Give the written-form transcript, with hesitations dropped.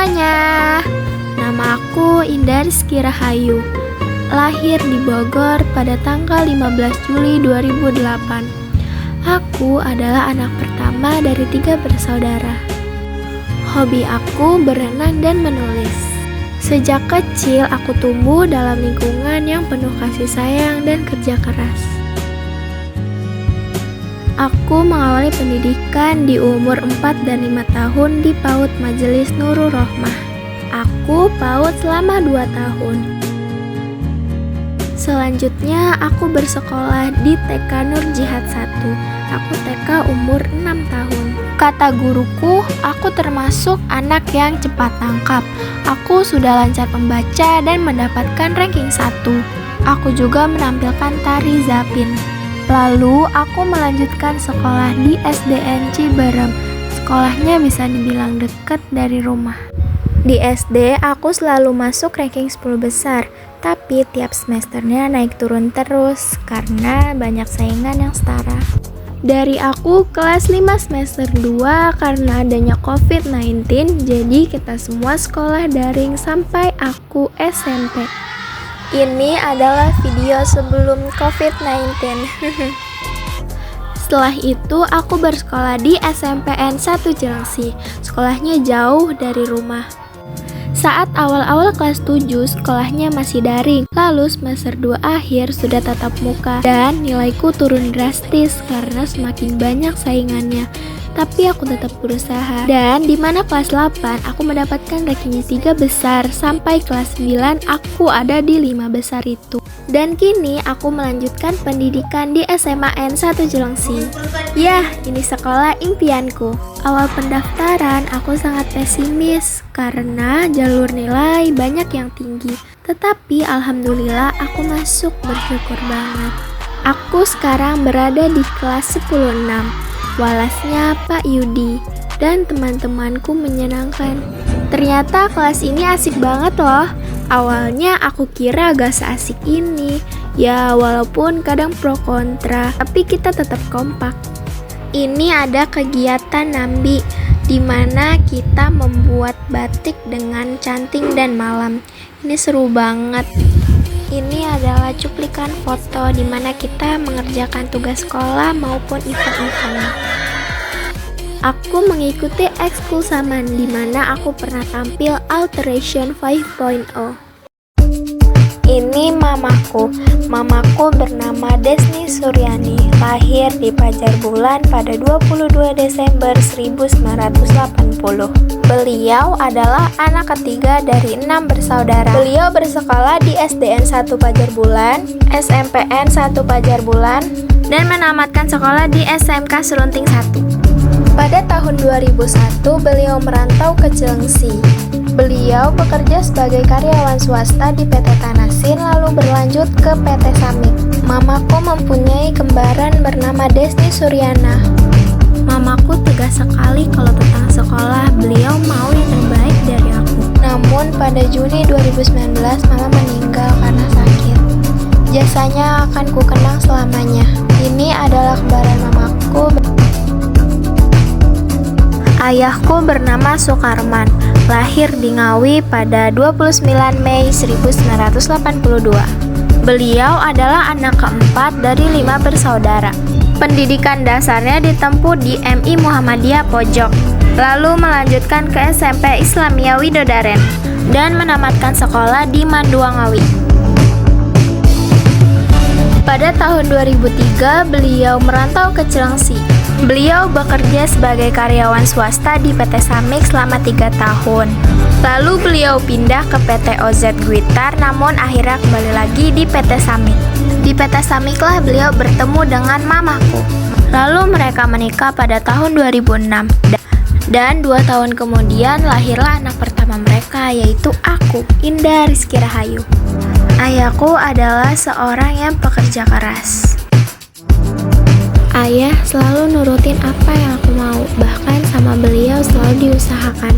semuanya, nama aku Indah Rizky Rahayu. Lahir di Bogor pada tanggal 15 Juli 2008. Aku adalah anak pertama dari 3 bersaudara. Hobi aku berenang dan menulis. Sejak kecil aku tumbuh dalam lingkungan yang penuh kasih sayang dan kerja keras. Aku mengawali pendidikan di umur 4 dan 5 tahun di PAUD Majelis Nurul Rohmah. Aku PAUD selama 2 tahun. Selanjutnya aku bersekolah di TK Nur Jihad 1. Aku TK umur 6 tahun. Kata guruku, aku termasuk anak yang cepat tangkap. Aku sudah lancar membaca dan mendapatkan ranking 1. Aku juga menampilkan tari zapin. Lalu aku melanjutkan sekolah di SDN Ciberem. Sekolahnya bisa dibilang dekat dari rumah. Di SD aku selalu masuk ranking 10 besar, tapi tiap semesternya naik turun terus karena banyak saingan yang setara. Dari aku kelas 5 semester 2 karena adanya COVID-19, jadi kita semua sekolah daring sampai aku SMP. Ini adalah video sebelum COVID-19. Setelah itu aku bersekolah di SMPN 1 Cilengsi. Sekolahnya jauh dari rumah. Saat awal-awal kelas 7, sekolahnya masih daring. Lalu semester 2 akhir sudah tatap muka dan nilaiku turun drastis karena semakin banyak saingannya. Tapi aku tetap berusaha. Dan di mana kelas 8 aku mendapatkan ranking 3 besar, sampai kelas 9 aku ada di 5 besar itu. Dan kini aku melanjutkan pendidikan di SMAN 1 Cilengsi. Yah, ini sekolah impianku. Awal pendaftaran aku sangat pesimis karena jalur nilai banyak yang tinggi. Tetapi alhamdulillah aku masuk, bersyukur banget. Aku sekarang berada di kelas 10-6. Walasnya Pak Yudi dan teman-temanku menyenangkan. Ternyata kelas ini asik banget loh. Awalnya aku kira gak seasik ini. Ya walaupun kadang pro kontra, tapi kita tetap kompak. Ini ada kegiatan Nambi, di mana kita membuat batik dengan canting dan malam. Ini seru banget. Ini adalah cuplikan foto di mana kita mengerjakan tugas sekolah maupun event-event. Aku mengikuti ekskul Saman di mana aku pernah tampil Alteration 5.0. Ini mamaku. Mamaku bernama Desni Suryani, lahir di Pajar Bulan pada 22 Desember 1980. Beliau adalah anak ketiga dari 6 bersaudara. Beliau bersekolah di SDN 1 Pajar Bulan, SMPN 1 Pajar Bulan, dan menamatkan sekolah di SMK Serunting 1. Pada tahun 2001, beliau merantau ke Cilengsi. Beliau bekerja sebagai karyawan swasta di PT Tanasin lalu berlanjut ke PT Samik. Mamaku mempunyai kembaran bernama Desni Suryana. Mamaku tegas sekali kalau tentang sekolah, beliau mau yang terbaik dari aku. Namun pada Juni 2019 mama meninggal karena sakit. Jasanya akan kukenang selamanya. Ini adalah kembaran mamaku. Ayahku bernama Sukarman, lahir di Ngawi pada 29 Mei 1982. Beliau adalah anak keempat dari 5 bersaudara. Pendidikan dasarnya ditempuh di MI Muhammadiyah Pojok, lalu melanjutkan ke SMP Islamiyah Widodaren, dan menamatkan sekolah di Mandua Ngawi. Pada tahun 2003, beliau merantau ke Cilengsi. Beliau bekerja sebagai karyawan swasta di PT Samik selama 3 tahun. Lalu beliau pindah ke PT OZ Guitar, namun akhirnya kembali lagi di PT Samik. Di PT Samiklah beliau bertemu dengan mamaku. Lalu mereka menikah pada tahun 2006. Dan 2 tahun kemudian lahirlah anak pertama mereka, yaitu aku, Indah Rizky Rahayu. Ayahku adalah seorang yang pekerja keras. Ayah selalu nurutin apa yang aku mau, bahkan sama beliau selalu diusahakan.